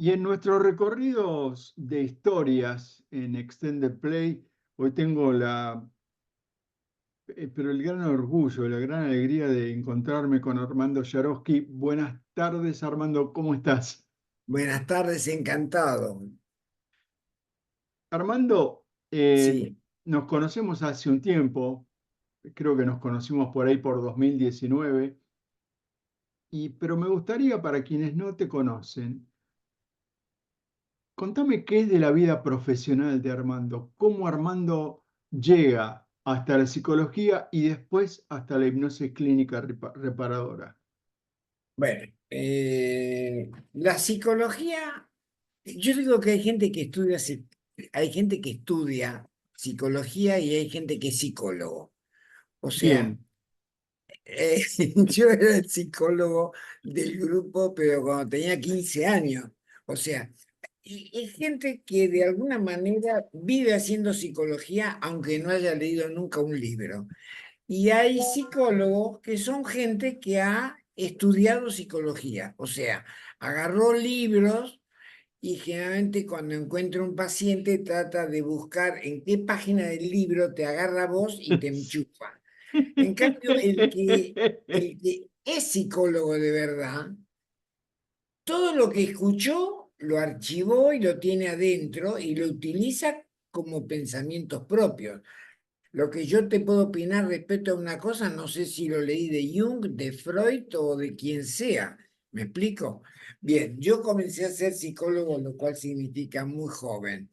Y en nuestros recorridos de historias en Extended Play, hoy tengo pero el gran orgullo, la gran alegría de encontrarme con Armando Yarosky. Buenas tardes, Armando, ¿cómo estás? Buenas tardes, encantado. Armando, Sí, nos conocemos hace un tiempo, creo que nos conocimos por ahí por 2019, pero me gustaría para quienes no te conocen, contame qué es de la vida profesional de Armando, cómo Armando llega hasta la psicología y después hasta la hipnosis clínica reparadora. bueno, la psicología, yo digo que hay gente que estudia, hay gente que estudia psicología y hay gente que es psicólogo. O sea, Bien, eh, yo era el psicólogo del grupo, pero cuando tenía 15 años. O sea, y es gente que de alguna manera vive haciendo psicología, aunque no haya leído nunca un libro. Y hay psicólogos que son gente que ha estudiado psicología, o sea, agarró libros y generalmente cuando encuentra un paciente trata de buscar en qué página del libro te agarra vos y te enchufa. En cambio, el que es psicólogo de verdad, todo lo que escuchó lo archivó y lo tiene adentro y lo utiliza como pensamientos propios. Lo que yo te puedo opinar respecto a una cosa, no sé si lo leí de Jung, de Freud o de quien sea. ¿Me explico? Bien, yo comencé a ser psicólogo, lo cual significa muy joven.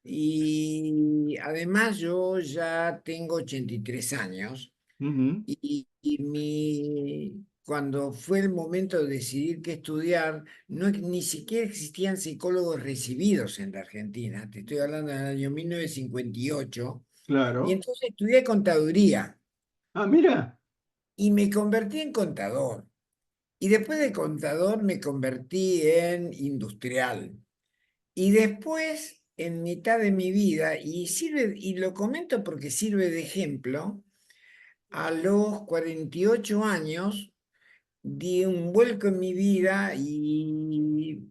Y además yo ya tengo 83 años ujú, cuando fue el momento de decidir qué estudiar, no, ni siquiera existían psicólogos recibidos en la Argentina. Te estoy hablando del año 1958. Y claro. entonces estudié contaduría Ah, mira, y me convertí en contador. Y después de contador me convertí en industrial. Y después, en mitad de mi vida, y lo comento porque sirve de ejemplo, a los 48 años di un vuelco en mi vida y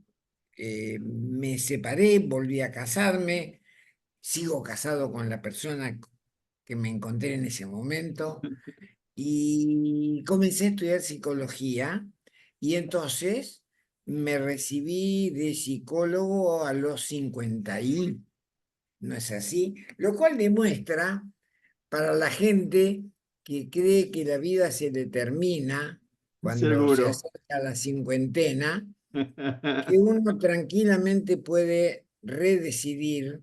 me separé, volví a casarme, sigo casado con la persona que me encontré en ese momento. Y comencé a estudiar psicología y entonces me recibí de psicólogo a los 50 y, ¿no es así? Lo cual demuestra para la gente que cree que la vida se determina cuando se seguro. acerca a la cincuentena, que uno tranquilamente puede redecidir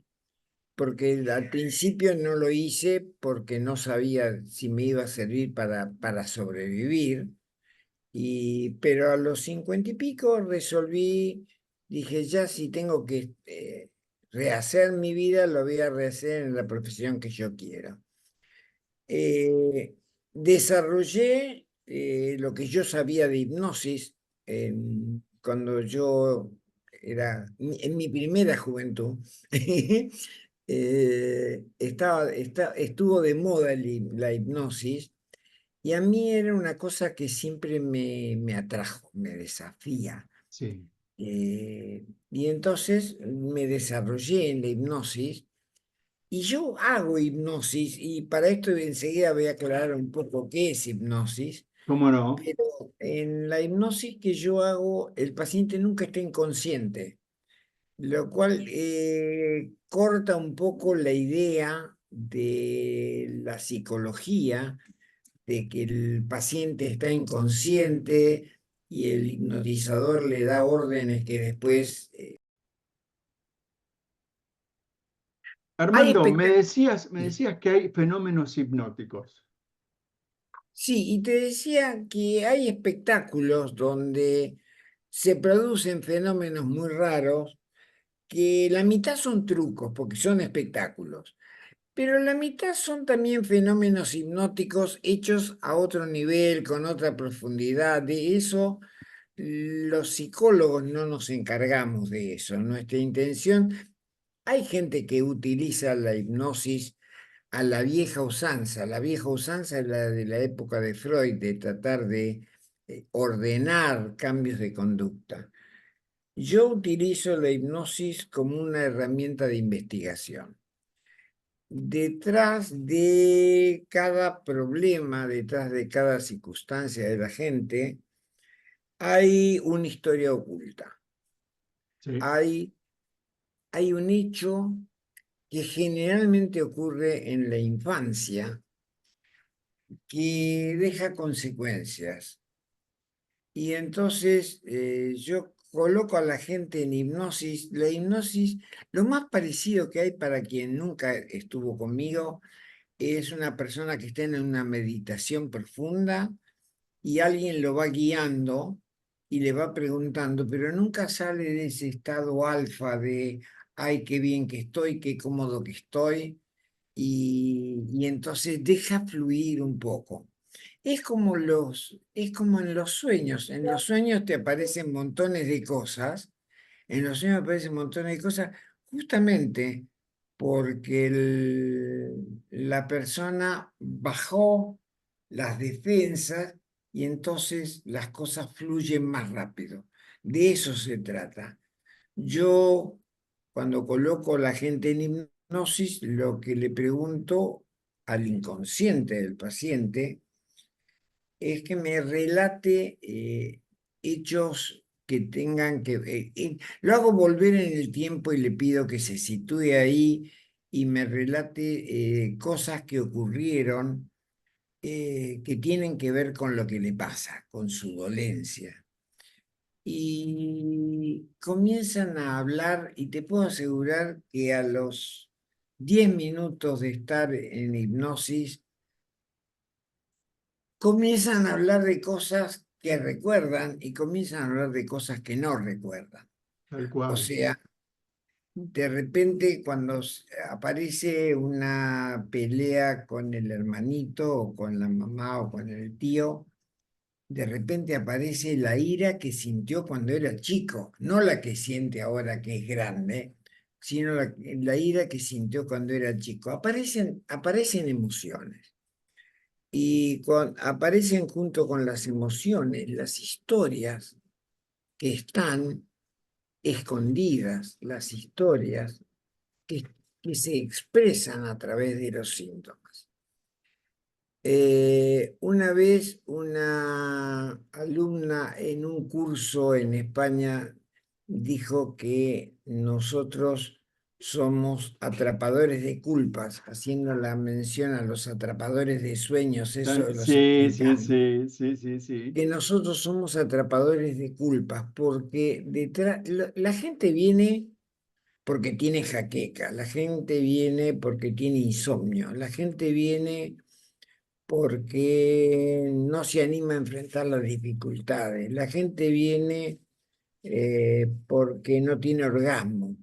porque al principio no lo hice porque no sabía si me iba a servir para sobrevivir, pero a los 50 y pico resolví, dije, ya si tengo que rehacer mi vida, lo voy a rehacer en la profesión que yo quiero. Eh, Desarrollé lo que yo sabía de hipnosis cuando yo en mi primera juventud. Estuvo de moda la hipnosis y a mí era una cosa que siempre me atrajo, me desafía. Sí. Y entonces me desarrollé en la hipnosis y yo hago hipnosis y para esto enseguida voy a aclarar un poco qué es hipnosis, ¿Cómo no? pero en la hipnosis que yo hago el paciente nunca está inconsciente, lo cual corta un poco la idea de la psicología, de que el paciente está inconsciente y el hipnotizador le da órdenes que después... hay Armando, espectáculos. me decías que hay fenómenos hipnóticos. Sí, y te decía que hay espectáculos donde se producen fenómenos muy raros, que la mitad son trucos, porque son espectáculos. Pero la mitad son también fenómenos hipnóticos hechos a otro nivel, con otra profundidad. De eso, los psicólogos no nos encargamos de eso. Nuestra intención, hay gente que utiliza la hipnosis a la vieja usanza. La vieja usanza es la de la época de Freud, de tratar de ordenar cambios de conducta. Yo utilizo la hipnosis como una herramienta de investigación. Detrás de cada problema, detrás de cada circunstancia de la gente, hay una historia oculta. Sí, Hay, hay un hecho que generalmente ocurre en la infancia que deja consecuencias. Y entonces yo coloco a la gente en hipnosis. La hipnosis, lo más parecido que hay para quien nunca estuvo conmigo, es una persona que está en una meditación profunda y alguien lo va guiando y le va preguntando, pero nunca sale de ese estado alfa de, ay, qué bien que estoy, qué cómodo que estoy, y entonces deja fluir un poco. Es como en los sueños te aparecen montones de cosas, en los sueños aparecen montones de cosas, justamente porque la persona bajó las defensas y entonces las cosas fluyen más rápido. De eso se trata. Yo, cuando coloco a la gente en hipnosis, lo que le pregunto al inconsciente del paciente es que me relate hechos que tengan que... lo hago volver en el tiempo y le pido que se sitúe ahí y me relate cosas que ocurrieron que tienen que ver con lo que le pasa, con su dolencia. Y comienzan a hablar y te puedo asegurar que a los 10 minutos de estar en hipnosis, comienzan a hablar de cosas que recuerdan y comienzan a hablar de cosas que no recuerdan. tal O cual. sea, de repente cuando aparece una pelea con el hermanito o con la mamá o con el tío, de repente aparece la ira que sintió cuando era chico, no la que siente ahora que es grande, sino la ira que sintió cuando era chico. Aparecen emociones. Y aparecen junto con las emociones, las historias que están escondidas, las historias que, que se expresan a través de los síntomas. Una vez una alumna en un curso en España dijo que nosotros somos atrapadores de culpas, haciendo la mención a los atrapadores de sueños, eso de los Sí, sí, americanos, sí, sí, sí, sí. que nosotros somos atrapadores de culpas, porque detrás, la gente viene porque tiene jaqueca, la gente viene porque tiene insomnio, la gente viene porque no se anima a enfrentar las dificultades. La gente viene porque no tiene orgasmo.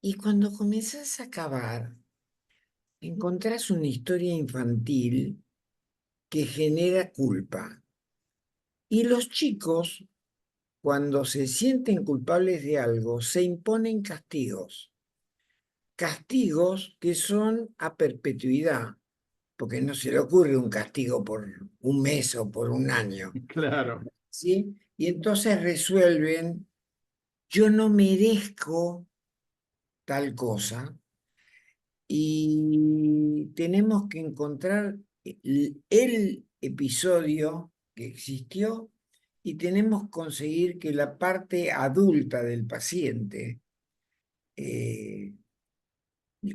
Y cuando comenzás a cavar, encontrás una historia infantil que genera culpa. Y los chicos, cuando se sienten culpables de algo, se imponen castigos. Castigos que son a perpetuidad, porque no se le ocurre un castigo por un mes o por un año. Claro, ¿Sí? Y entonces resuelven, yo no merezco tal cosa y tenemos que encontrar el episodio que existió y tenemos que conseguir que la parte adulta del paciente eh,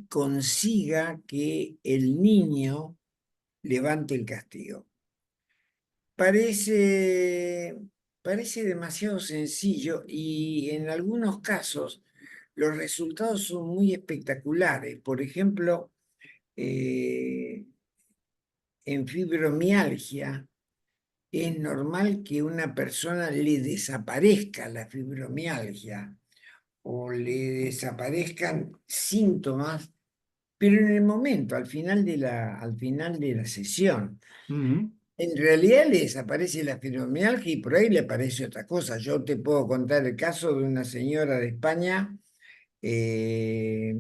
consiga que el niño levante el castigo. Parece, parece demasiado sencillo y en algunos casos los resultados son muy espectaculares. Por ejemplo, eh, en fibromialgia es normal que una persona le desaparezca la fibromialgia o le desaparezcan síntomas, pero en el momento, al final de la sesión. ujú, En realidad le desaparece la fibromialgia y por ahí le aparece otra cosa. Yo te puedo contar el caso de una señora de España, eh,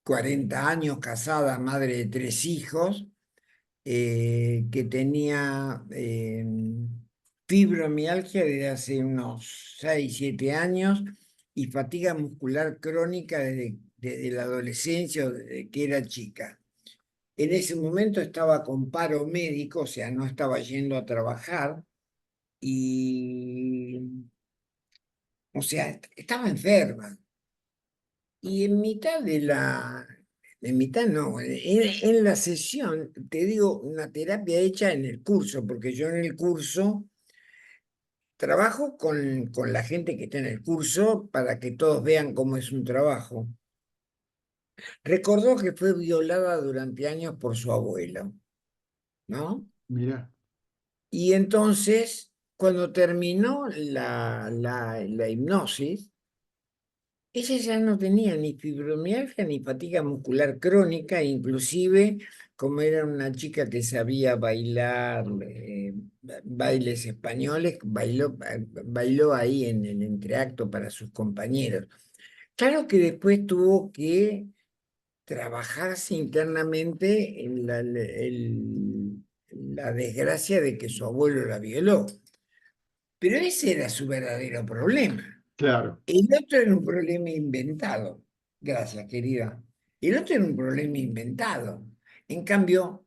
40 años, casada, madre de 3 hijos, que tenía fibromialgia desde hace unos 6, 7 años y fatiga muscular crónica desde la adolescencia o desde que era chica. En ese momento estaba con paro médico, o sea, no estaba yendo a trabajar y, o sea, estaba enferma. Y en mitad no, en la sesión, te digo, una terapia hecha en el curso, porque yo en el curso trabajo con la gente que está en el curso para que todos vean cómo es un trabajo. Recordó que fue violada durante años por su abuelo, ¿no? Mira, Y entonces, cuando terminó la hipnosis, ella ya no tenía ni fibromialgia ni fatiga muscular crónica, inclusive como era una chica que sabía bailar bailes españoles, bailó ahí en el entreacto para sus compañeros. Claro que después tuvo que trabajarse internamente en la desgracia de que su abuelo la violó, pero ese era su verdadero problema. claro, El otro era un problema inventado. Gracias, querida. El otro era un problema inventado. En cambio,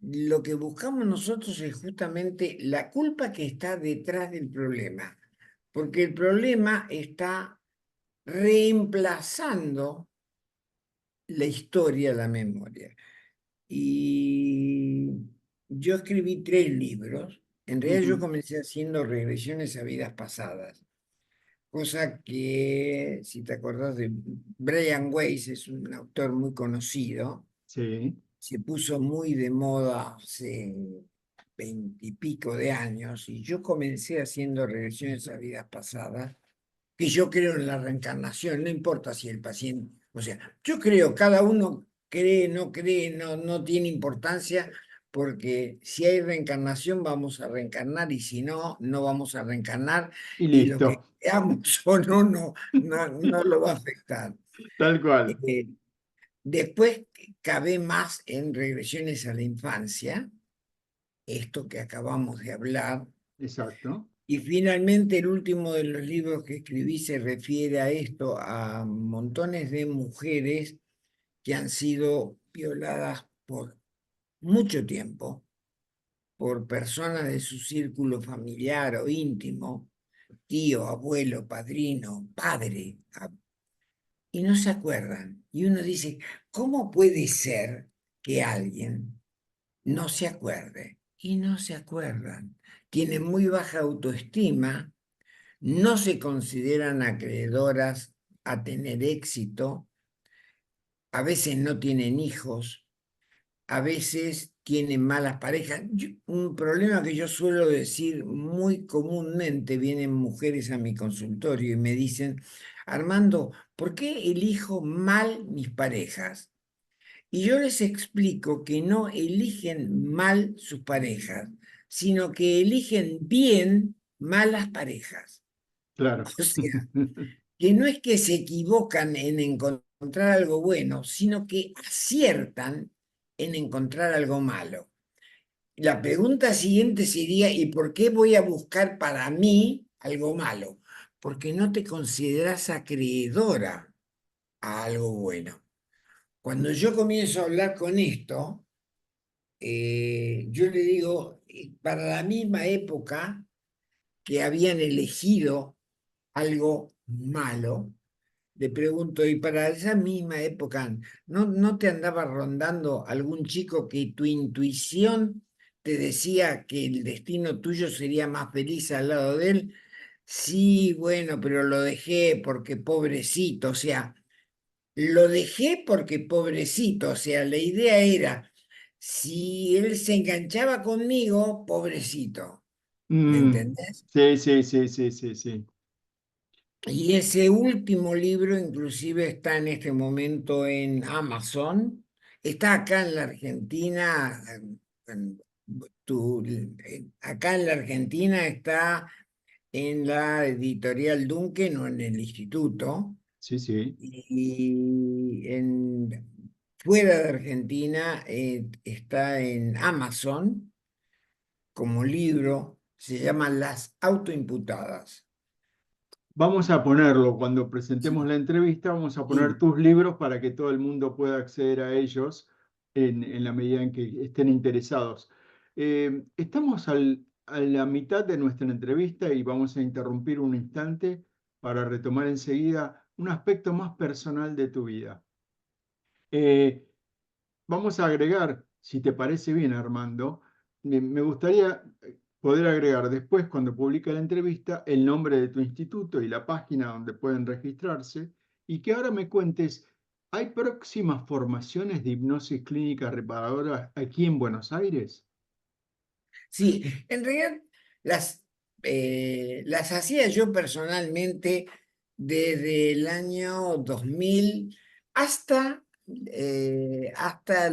lo que buscamos nosotros es justamente la culpa que está detrás del problema, porque el problema está reemplazando la historia, la memoria. Y yo escribí 3 libros. En realidad yo ujú, comencé haciendo regresiones a vidas pasadas. Cosa que, si te acordás de Brian Weiss, es un autor muy conocido, sí, se puso muy de moda hace 20 y pico de años, y yo comencé haciendo regresiones a vidas pasadas, que yo creo en la reencarnación, no importa si el paciente, o sea, yo creo, cada uno cree, no, no tiene importancia, porque si hay reencarnación vamos a reencarnar y si no, no vamos a reencarnar y y lo que listo, creamos o no, no lo va a afectar. tal cual, Eh, Después cabe más en regresiones a la infancia, esto que acabamos de hablar. exacto, Y finalmente el último de los libros que escribí se refiere a esto, a montones de mujeres que han sido violadas por mucho tiempo por personas de su círculo familiar o íntimo, tío, abuelo, padrino, padre, y no se acuerdan. Y uno dice, ¿cómo puede ser que alguien no se acuerde? Y no se acuerdan. Tienen muy baja autoestima, no se consideran acreedoras a tener éxito, a veces no tienen hijos, a veces tienen malas parejas. Un problema que yo suelo decir muy comúnmente, vienen mujeres a mi consultorio y me dicen, Armando, ¿por qué elijo mal mis parejas? Y yo les explico que no eligen mal sus parejas, sino que eligen bien malas parejas. claro, O sea, que no es que se equivocan en encontrar algo bueno, sino que aciertan en encontrar algo malo. La pregunta siguiente sería, ¿y por qué voy a buscar para mí algo malo? Porque no te consideras acreedora a algo bueno. Cuando yo comienzo a hablar con esto, yo le digo, para la misma época que habían elegido algo malo, le pregunto, y para esa misma época, ¿no te andaba rondando algún chico que tu intuición te decía que el destino tuyo sería más feliz al lado de él? Sí, bueno, pero lo dejé porque pobrecito, o sea, lo dejé porque pobrecito, o sea, la idea era, si él se enganchaba conmigo, pobrecito, ¿me mm, entendés? sí, sí, sí, sí, sí, sí, Y ese último libro inclusive está en este momento en Amazon, está acá en la Argentina, en acá en la Argentina está en la editorial Duncan o en el instituto, sí, sí, y fuera de Argentina está en Amazon como libro, se llama Las autoimputadas. Vamos a ponerlo, cuando presentemos Sí, la entrevista, vamos a poner sí. tus libros para que todo el mundo pueda acceder a ellos en la medida en que estén interesados. Estamos a la mitad de nuestra entrevista y vamos a interrumpir un instante para retomar enseguida un aspecto más personal de tu vida. Eh, Vamos a agregar, si te parece bien, Armando, me gustaría poder agregar después, cuando publique la entrevista, el nombre de tu instituto y la página donde pueden registrarse, y que ahora me cuentes, ¿hay próximas formaciones de hipnosis clínica reparadora aquí en Buenos Aires? Sí, en realidad las hacía yo personalmente desde el año 2000 hasta, hasta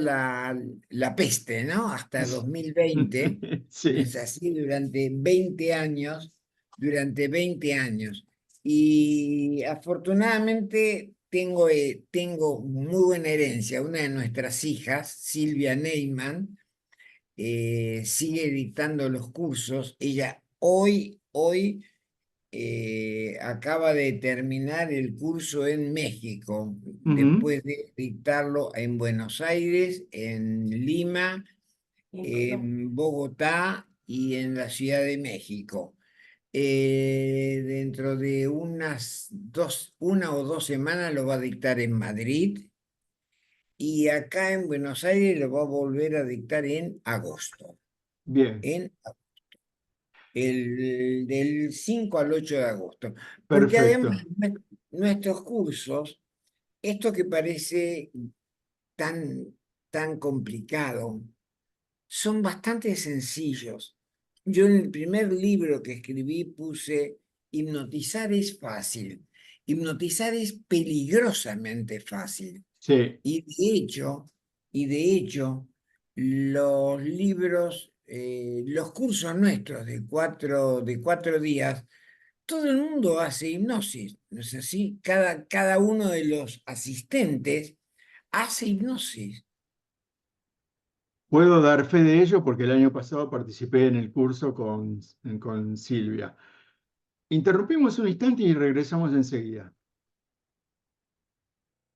la peste, ¿no? Hasta 2020. Sí, Es así durante 20 años. Y afortunadamente tengo muy buena herencia. Una de nuestras hijas, Silvia Neyman, sigue dictando los cursos. Ella hoy acaba de terminar el curso en México, ujú, después de dictarlo en Buenos Aires, en Lima, en Bogotá y en la Ciudad de México. Dentro de una o dos semanas lo va a dictar en Madrid y acá en Buenos Aires lo va a volver a dictar en agosto. bien, En del 5 al 8 de agosto. Porque además perfecto. nuestros cursos, esto que parece tan, tan complicado, son bastante sencillos. Yo en el primer libro que escribí puse, hipnotizar es fácil, hipnotizar es peligrosamente fácil. Sí. Y de hecho, los libros, los cursos nuestros de cuatro días, todo el mundo hace hipnosis, ¿no es así? Cada uno de los asistentes hace hipnosis. Puedo dar fe de ello porque el año pasado participé en el curso con Silvia. Interrumpimos un instante y regresamos enseguida.